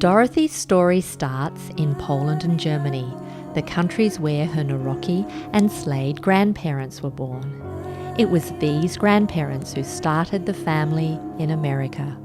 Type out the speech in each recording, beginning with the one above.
Dorothy's story starts in Poland and Germany, the countries where her Nawrocki and Slade grandparents were born. It was these grandparents who started the family in America.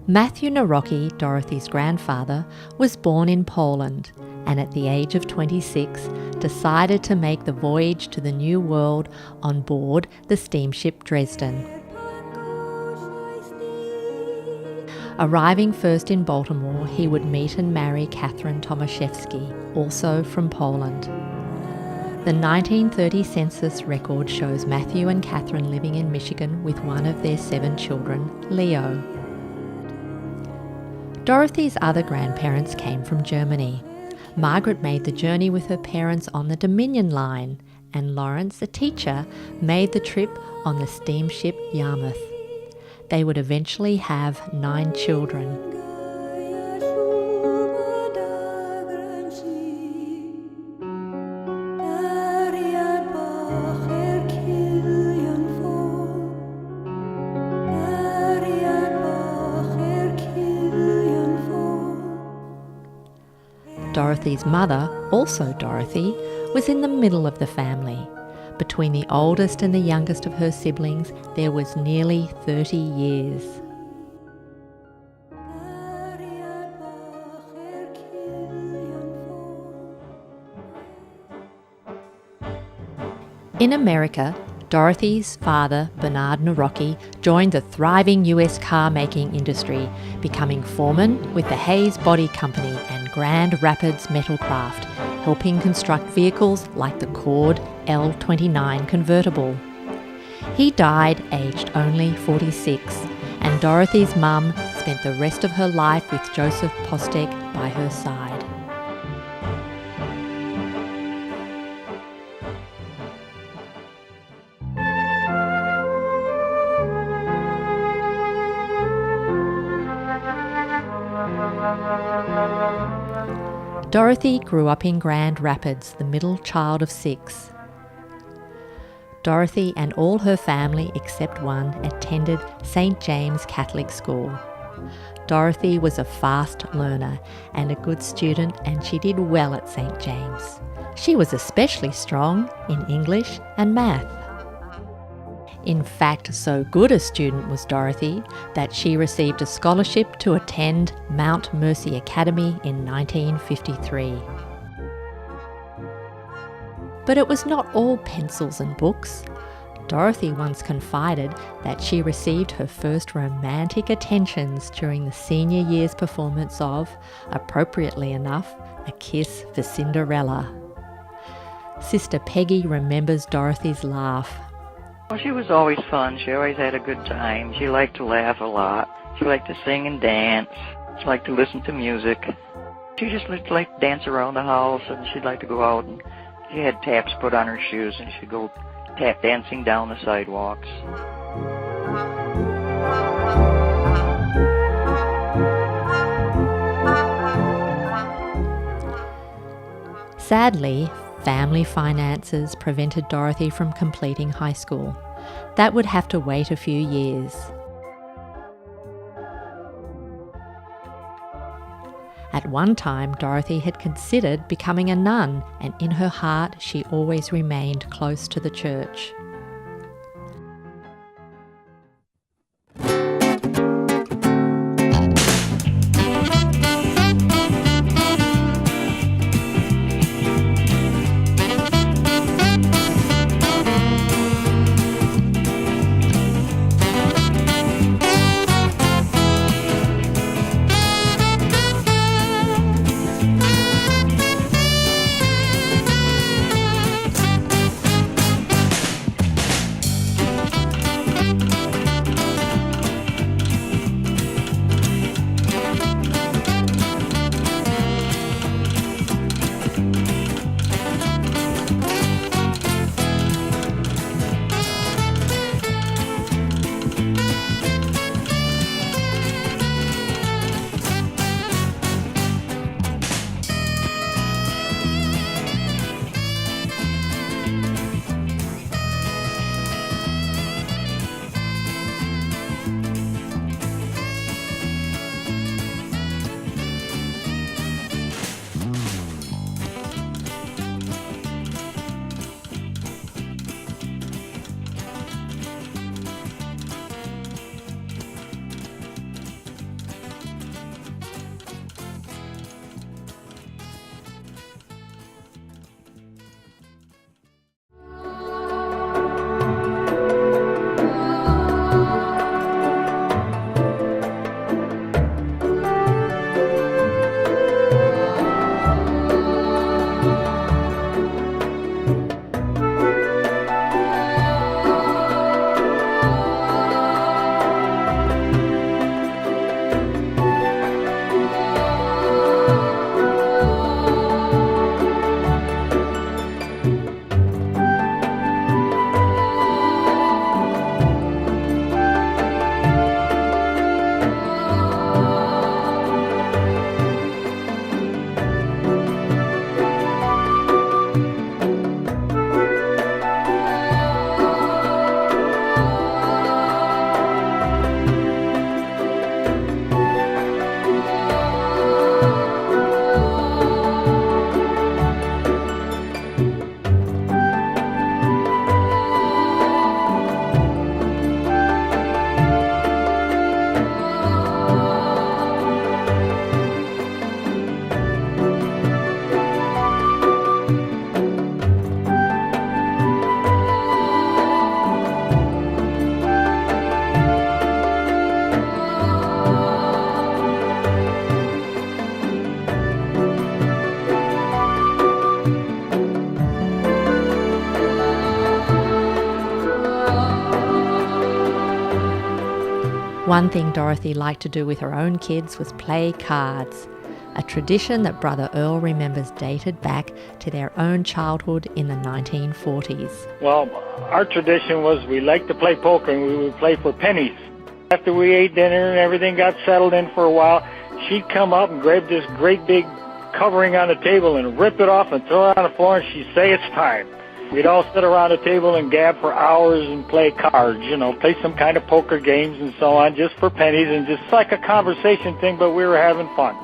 Matthew Nawrocki, Dorothy's grandfather, was born in Poland and at the age of 26 decided to make the voyage to the New World on board the steamship Dresden. Arriving first in Baltimore, he would meet and marry Catherine Tomaszewski, also from Poland. The 1930 census record shows Matthew and Catherine living in Michigan with one of their 7 children, Leo. Dorothy's other grandparents came from Germany. Margaret made the journey with her parents on the Dominion line, and Lawrence, a teacher, made the trip on the steamship Yarmouth. They would eventually have 9 children. Dorothy's mother, also Dorothy, was in the middle of the family. Between the oldest and the youngest of her siblings, there was nearly 30 years. In America, Dorothy's father, Bernard Nawrocki, joined the thriving US car-making industry, becoming foreman with the Hayes Body Company and Grand Rapids Metalcraft, helping construct vehicles like the Cord L29 convertible. He died aged only 46, and Dorothy's mum spent the rest of her life with Joseph Postek by her side. Dorothy grew up in Grand Rapids, the middle child of 6. Dorothy and all her family, except one, attended St. James Catholic School. Dorothy was a fast learner and a good student, and she did well at St. James. She was especially strong in English and math. In fact, so good a student was Dorothy that she received a scholarship to attend Mount Mercy Academy in 1953. But it was not all pencils and books. Dorothy once confided that she received her first romantic attentions during the senior year's performance of, appropriately enough, A Kiss for Cinderella. Sister Peggy remembers Dorothy's laugh. Well, she was always fun. She always had a good time. She liked to laugh a lot. She liked to sing and dance. She liked to listen to music. She just liked to dance around the house, and she'd like to go out, and she had taps put on her shoes, and she'd go tap dancing down the sidewalks. Sadly, family finances prevented Dorothy from completing high school. That would have to wait a few years. At one time, Dorothy had considered becoming a nun, and in her heart she always remained close to the church. One thing Dorothy liked to do with her own kids was play cards, a tradition that Brother Earl remembers dated back to their own childhood in the 1940s. Well, our tradition was we liked to play poker, and we would play for pennies. After we ate dinner and everything got settled in for a while, she'd come up and grab this great big covering on the table and rip it off and throw it on the floor, and she'd say it's time. We'd all sit around the table and gab for hours and play cards, play some kind of poker games and so on, just for pennies, and just like a conversation thing, but we were having fun.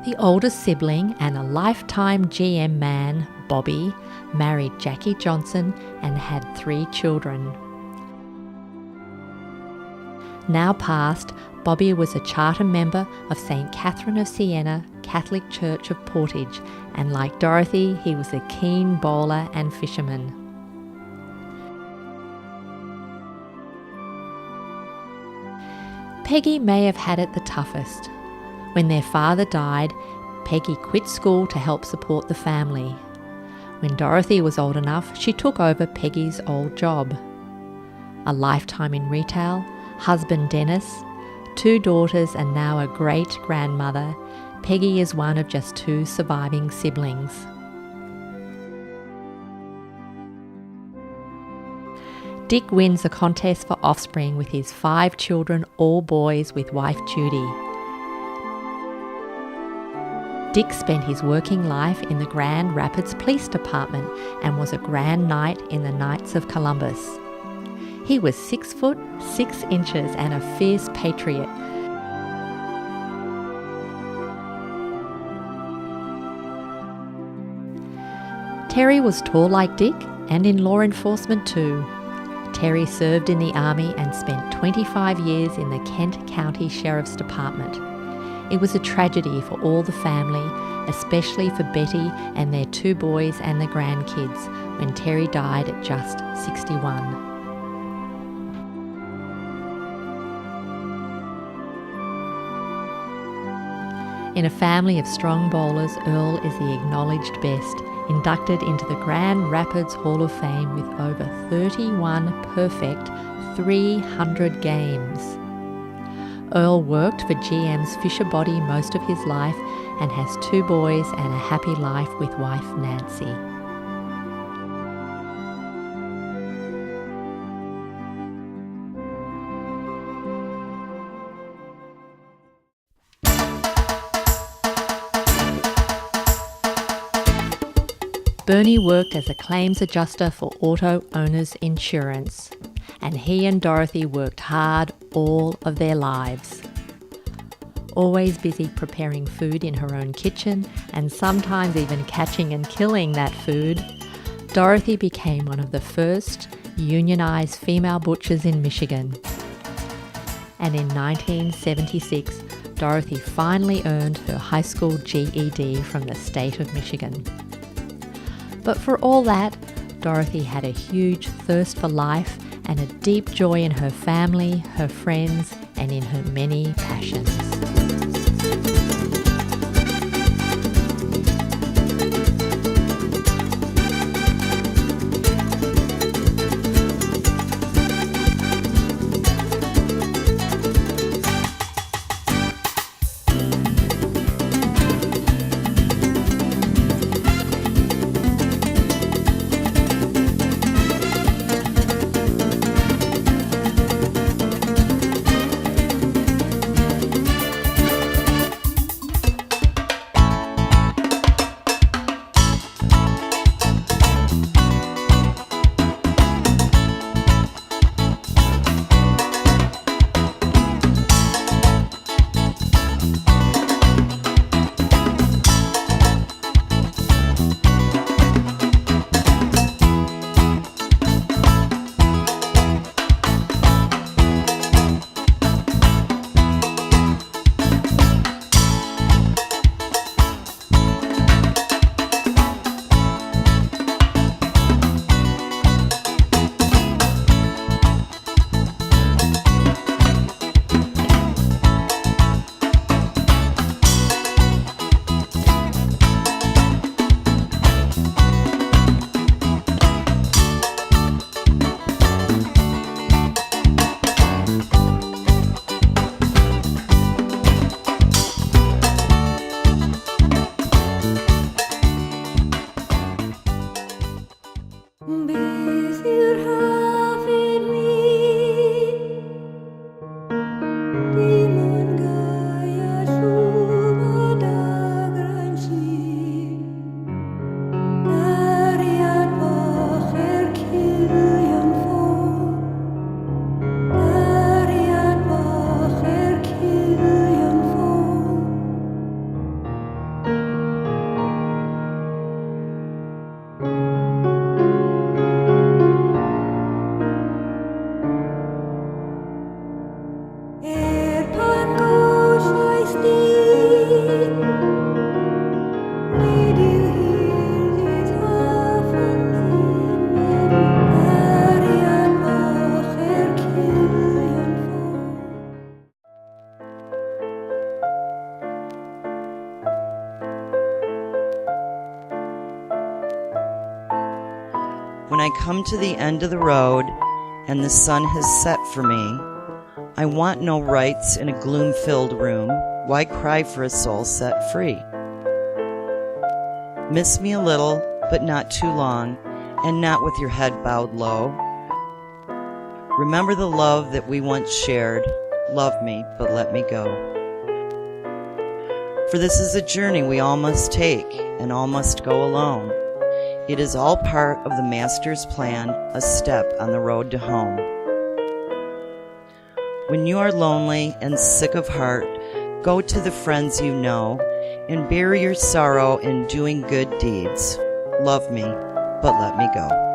The oldest sibling and a lifetime GM man, Bobby, married Jackie Johnson and had 3 children. Now passed, Bobby was a charter member of St. Catherine of Siena Catholic Church of Portage, and like Dorothy, he was a keen bowler and fisherman. Peggy may have had it the toughest. When their father died, Peggy quit school to help support the family. When Dorothy was old enough, she took over Peggy's old job. A lifetime in retail, husband Dennis, 2 daughters and now a great-grandmother, Peggy is one of just 2 surviving siblings. Dick wins the contest for offspring with his 5 children, all boys, with wife Judy. Dick spent his working life in the Grand Rapids Police Department and was a Grand Knight in the Knights of Columbus. He was 6 foot 6 inches and a fierce patriot. Terry was tall like Dick and in law enforcement too. Terry served in the Army and spent 25 years in the Kent County Sheriff's Department. It was a tragedy for all the family, especially for Betty and their 2 boys and the grandkids, when Terry died at just 61. In a family of strong bowlers, Earl is the acknowledged best, inducted into the Grand Rapids Hall of Fame with over 31 perfect 300 games. Earl worked for GM's Fisher Body most of his life and has 2 boys and a happy life with wife Nancy. Bernie worked as a claims adjuster for auto owners insurance, and he and Dorothy worked hard all of their lives. Always busy preparing food in her own kitchen and sometimes even catching and killing that food, Dorothy became one of the first unionized female butchers in Michigan. And in 1976, Dorothy finally earned her high school GED from the state of Michigan. But for all that, Dorothy had a huge thirst for life and a deep joy in her family, her friends, and in her many passions. come to the end of the road and the sun has set for me, I want no rites in a gloom-filled room. Why cry for a soul set free? Miss me a little, but not too long, and not with your head bowed low. Remember the love that we once shared. Love me, but let me go. For this is a journey we all must take, and all must go alone. It is all part of the Master's plan, a step on the road to home. When you are lonely and sick of heart, go to the friends you know, and bury your sorrow in doing good deeds. Love me, but let me go.